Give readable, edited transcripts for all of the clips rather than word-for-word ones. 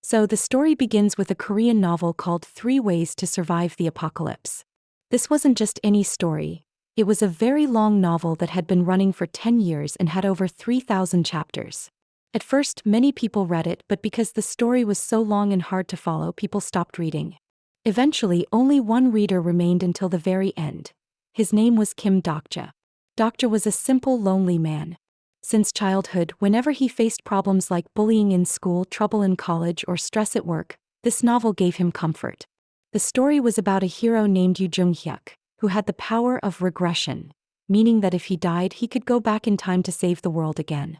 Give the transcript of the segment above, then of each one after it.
So the story begins with a Korean novel called 3 Ways to Survive the Apocalypse. This wasn't just any story. It was a very long novel that had been running for 10 years and had over 3,000 chapters. At first, many people read it, but because the story was so long and hard to follow, people stopped reading. Eventually, only one reader remained until the very end. His name was Kim Dokja. Dokja was a simple, lonely man. Since childhood, whenever he faced problems like bullying in school, trouble in college, or stress at work, this novel gave him comfort. The story was about a hero named Yoo Joonghyuk, who had the power of regression, meaning that if he died, he could go back in time to save the world again.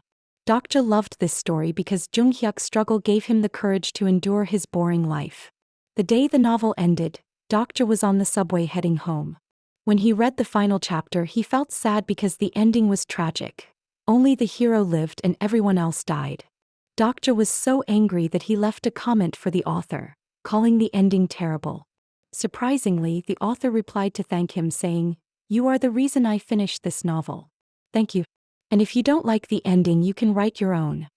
Dokja loved this story because Joonghyuk's struggle gave him the courage to endure his boring life. The day the novel ended, Dokja was on the subway heading home. When he read the final chapter, he felt sad because the ending was tragic. Only the hero lived and everyone else died. Dokja was so angry that he left a comment for the author, calling the ending terrible. Surprisingly, the author replied to thank him, saying, "You are the reason I finished this novel. Thank you. And if you don't like the ending, you can write your own."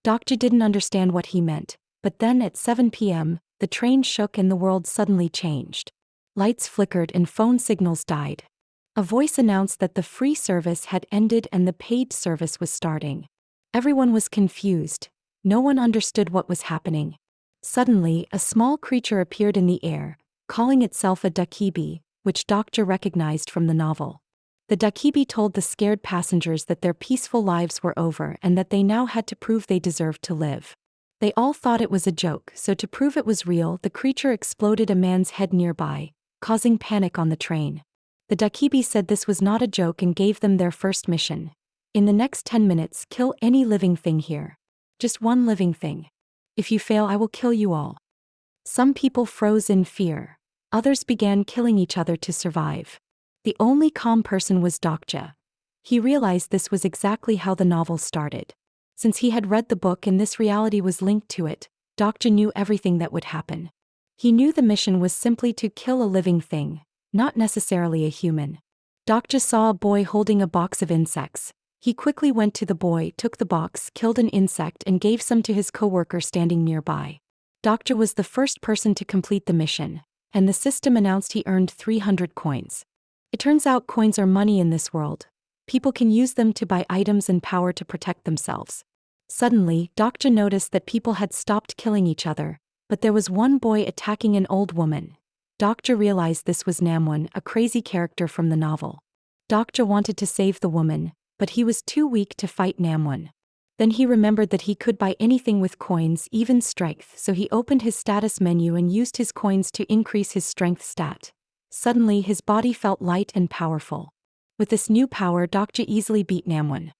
Dokja didn't understand what he meant, but then at 7 p.m., the train shook and the world suddenly changed. Lights flickered and phone signals died. A voice announced that the free service had ended and the paid service was starting. Everyone was confused. No one understood what was happening. Suddenly, a small creature appeared in the air, calling itself a dakibi, which Dokja recognized from the novel. The dakibi told the scared passengers that their peaceful lives were over and that they now had to prove they deserved to live. They all thought it was a joke, so to prove it was real, the creature exploded a man's head nearby, causing panic on the train. The dakibi said this was not a joke and gave them their first mission. In the next 10 minutes, kill any living thing here. Just one living thing. If you fail, I will kill you all. Some people froze in fear. Others began killing each other to survive. The only calm person was Dokja. He realized this was exactly how the novel started. Since he had read the book and this reality was linked to it, Dokja knew everything that would happen. He knew the mission was simply to kill a living thing, not necessarily a human. Dokja saw a boy holding a box of insects. He quickly went to the boy, took the box, killed an insect, and gave some to his coworker standing nearby. Dokja was the first person to complete the mission, and the system announced he earned 300 coins. It turns out coins are money in this world. People can use them to buy items and power to protect themselves. Suddenly, Dokja noticed that people had stopped killing each other, but there was one boy attacking an old woman. Dokja realized this was Namwon, a crazy character from the novel. Dokja wanted to save the woman, but he was too weak to fight Namwon. Then he remembered that he could buy anything with coins, even strength, so he opened his status menu and used his coins to increase his strength stat. Suddenly his body felt light and powerful. With this new power, Dokja easily beat Namwon.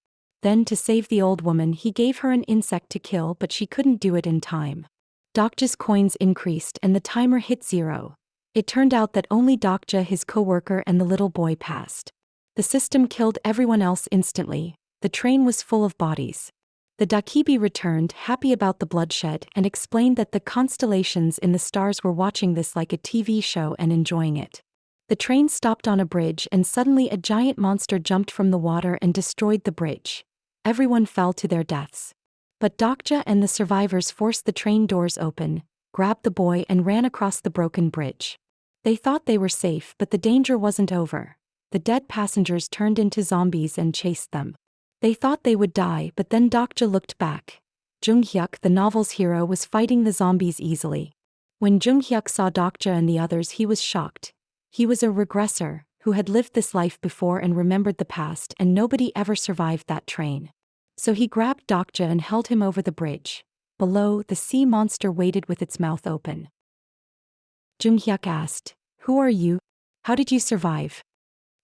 Then to save the old woman, he gave her an insect to kill, but she couldn't do it in time. Dokja's coins increased and the timer hit 0. It turned out that only Dokja, his coworker, and the little boy passed. The system killed everyone else instantly. The train was full of bodies. The dakibi returned, happy about the bloodshed, and explained that the constellations in the stars were watching this like a TV show and enjoying it. The train stopped on a bridge and suddenly a giant monster jumped from the water and destroyed the bridge. Everyone fell to their deaths. But Dokja and the survivors forced the train doors open, grabbed the boy, and ran across the broken bridge. They thought they were safe, but the danger wasn't over. The dead passengers turned into zombies and chased them. They thought they would die, but then Dokja looked back. Joonghyuk, the novel's hero, was fighting the zombies easily. When Joonghyuk saw Dokja and the others, he was shocked. He was a regressor, who had lived this life before and remembered the past, and nobody ever survived that train. So he grabbed Dokja and held him over the bridge. Below, the sea monster waited with its mouth open. Joonghyuk asked, "Who are you? How did you survive?"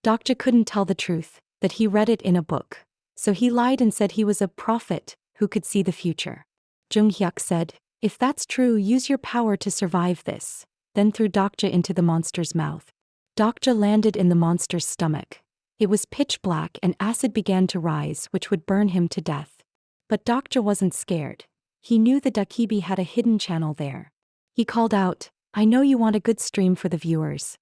Dokja couldn't tell the truth, that he read it in a book. So he lied and said he was a prophet who could see the future. Joonghyuk said, "If that's true, use your power to survive this." Then threw Dokja into the monster's mouth. Dokja landed in the monster's stomach. It was pitch black and acid began to rise, which would burn him to death. But Dokja wasn't scared. He knew the dakibi had a hidden channel there. He called out, "I know you want a good stream for the viewers.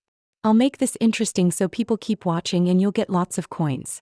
I'll make this interesting so people keep watching and you'll get lots of coins."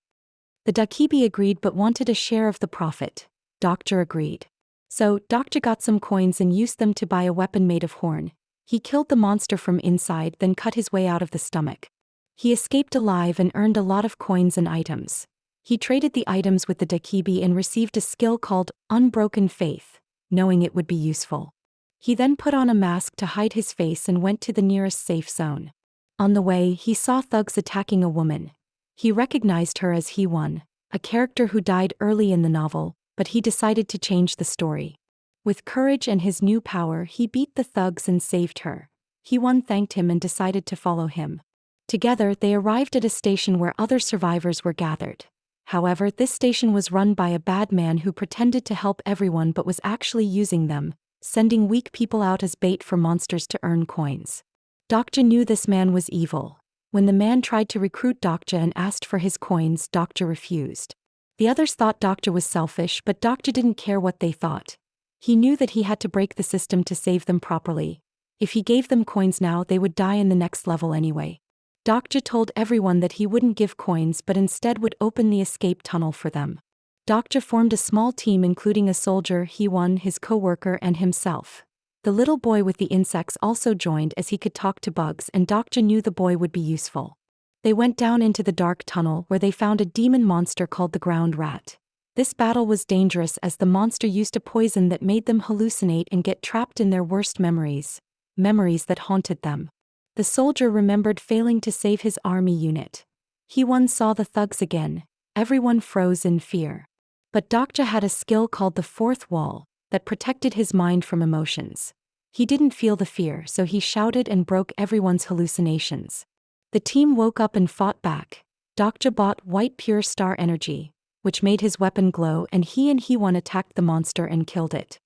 The dakibi agreed but wanted a share of the profit. Dokja agreed. So, Dokja got some coins and used them to buy a weapon made of horn. He killed the monster from inside, then cut his way out of the stomach. He escaped alive and earned a lot of coins and items. He traded the items with the Dakibi and received a skill called Unbroken Faith, knowing it would be useful. He then put on a mask to hide his face and went to the nearest safe zone. On the way, he saw thugs attacking a woman. He recognized her as Hee-won, a character who died early in the novel, but he decided to change the story. With courage and his new power, he beat the thugs and saved her. Hee-won thanked him and decided to follow him. Together, they arrived at a station where other survivors were gathered. However, this station was run by a bad man who pretended to help everyone but was actually using them, sending weak people out as bait for monsters to earn coins. Dokja knew this man was evil. When the man tried to recruit Dokja and asked for his coins, Dokja refused. The others thought Dokja was selfish, but Dokja didn't care what they thought. He knew that he had to break the system to save them properly. If he gave them coins now, they would die in the next level anyway. Dokja told everyone that he wouldn't give coins but instead would open the escape tunnel for them. Dokja formed a small team including a soldier, Hee-won, his co-worker and himself. The little boy with the insects also joined as he could talk to bugs, and Dokja knew the boy would be useful. They went down into the dark tunnel where they found a demon monster called the ground rat. This battle was dangerous as the monster used a poison that made them hallucinate and get trapped in their worst memories that haunted them. The soldier remembered failing to save his army unit. Hee-won saw the thugs again. Everyone froze in fear. But Dokja had a skill called the fourth wall that protected his mind from emotions. He didn't feel the fear, so he shouted and broke everyone's hallucinations. The team woke up and fought back. Dokja bought white pure star energy, which made his weapon glow, and he and Hee-won attacked the monster and killed it.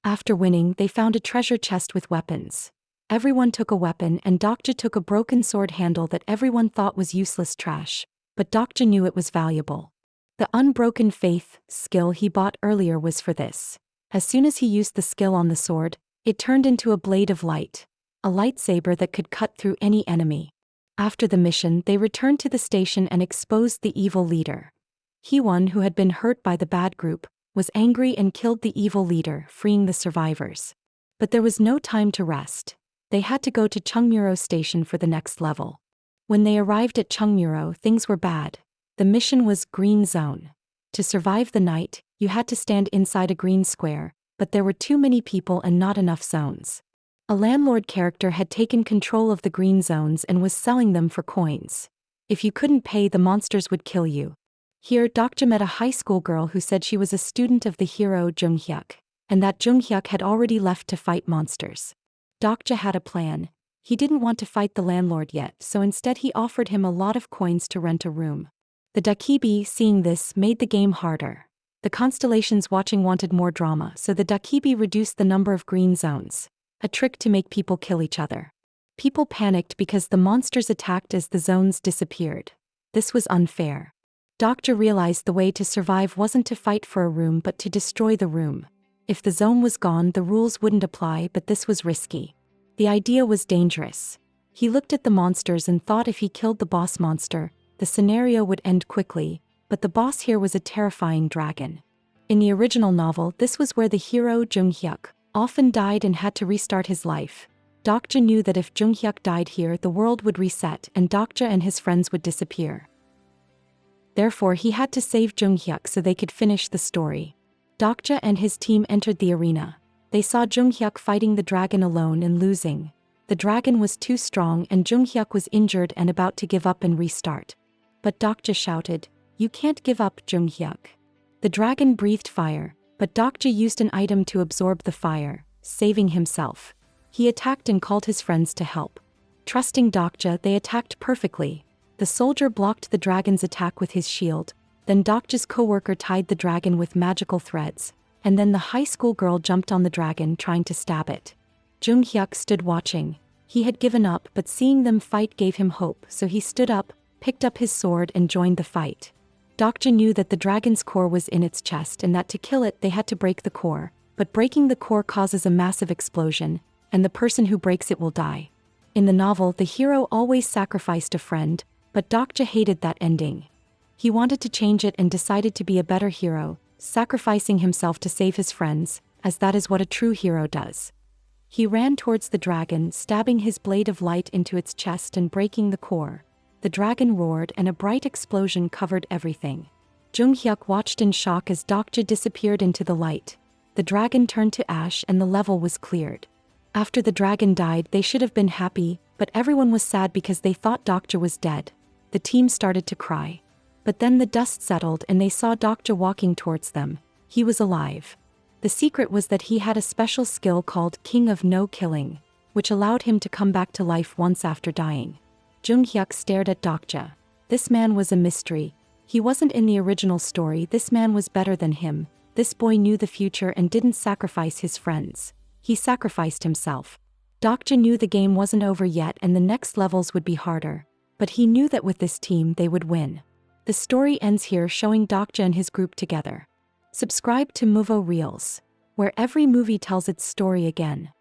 After winning, they found a treasure chest with weapons. Everyone took a weapon and Dokja took a broken sword handle that everyone thought was useless trash, but Dokja knew it was valuable. The Unbroken Faith skill he bought earlier was for this. As soon as he used the skill on the sword, it turned into a blade of light, a lightsaber that could cut through any enemy. After the mission, they returned to the station and exposed the evil leader. Hee-won, who had been hurt by the bad group, was angry and killed the evil leader, freeing the survivors. But there was no time to rest. They had to go to Chungmuro Station for the next level. When they arrived at Chungmuro, things were bad. The mission was Green Zone. To survive the night, you had to stand inside a green square, but there were too many people and not enough zones. A landlord character had taken control of the green zones and was selling them for coins. If you couldn't pay, the monsters would kill you. Here, Dokja met a high school girl who said she was a student of the hero Joonghyuk, and that Joonghyuk had already left to fight monsters. Dokja had a plan. He didn't want to fight the landlord yet, so instead he offered him a lot of coins to rent a room. The Dakibi, seeing this, made the game harder. The constellations watching wanted more drama, so the Dakibi reduced the number of green zones, a trick to make people kill each other. People panicked because the monsters attacked as the zones disappeared. This was unfair. Dokja realized the way to survive wasn't to fight for a room but to destroy the room. If the zone was gone, the rules wouldn't apply, but this was risky. The idea was dangerous. He looked at the monsters and thought if he killed the boss monster, the scenario would end quickly, but the boss here was a terrifying dragon. In the original novel, this was where the hero Joonghyuk often died and had to restart his life. Dokja knew that if Joonghyuk died here, the world would reset and Dokja and his friends would disappear. Therefore, he had to save Joonghyuk so they could finish the story. Dokja and his team entered the arena. They saw Joonghyuk fighting the dragon alone and losing. The dragon was too strong and Joonghyuk was injured and about to give up and restart. But Dokja shouted, "You can't give up, Joonghyuk." The dragon breathed fire, but Dokja used an item to absorb the fire, saving himself. He attacked and called his friends to help. Trusting Dokja, they attacked perfectly. The soldier blocked the dragon's attack with his shield. Then Dokja's co-worker tied the dragon with magical threads, and then the high school girl jumped on the dragon trying to stab it. Joonghyuk stood watching. He had given up, but seeing them fight gave him hope, so he stood up, picked up his sword and joined the fight. Dokja knew that the dragon's core was in its chest and that to kill it they had to break the core, but breaking the core causes a massive explosion, and the person who breaks it will die. In the novel, the hero always sacrificed a friend, but Dokja hated that ending. He wanted to change it and decided to be a better hero, sacrificing himself to save his friends. as that is what a true hero does. He ran towards the dragon, stabbing his blade of light into its chest and breaking the core. The dragon roared and a bright explosion covered everything. Joonghyuk watched in shock as Dokja disappeared into the light. The dragon turned to ash and the level was cleared. After the dragon died, they should have been happy, but everyone was sad because they thought Dokja was dead. The team started to cry. But then the dust settled and they saw Dokja walking towards them. He was alive. The secret was that he had a special skill called King of No Killing, which allowed him to come back to life once after dying. Joonghyuk stared at Dokja. This man was a mystery. He wasn't in the original story. This man was better than him. This boy knew the future and didn't sacrifice his friends. He sacrificed himself. Dokja knew the game wasn't over yet and the next levels would be harder. But he knew that with this team they would win. The story ends here, showing Dokja and his group together. Subscribe to Manhwa Reels, where every movie tells its story again.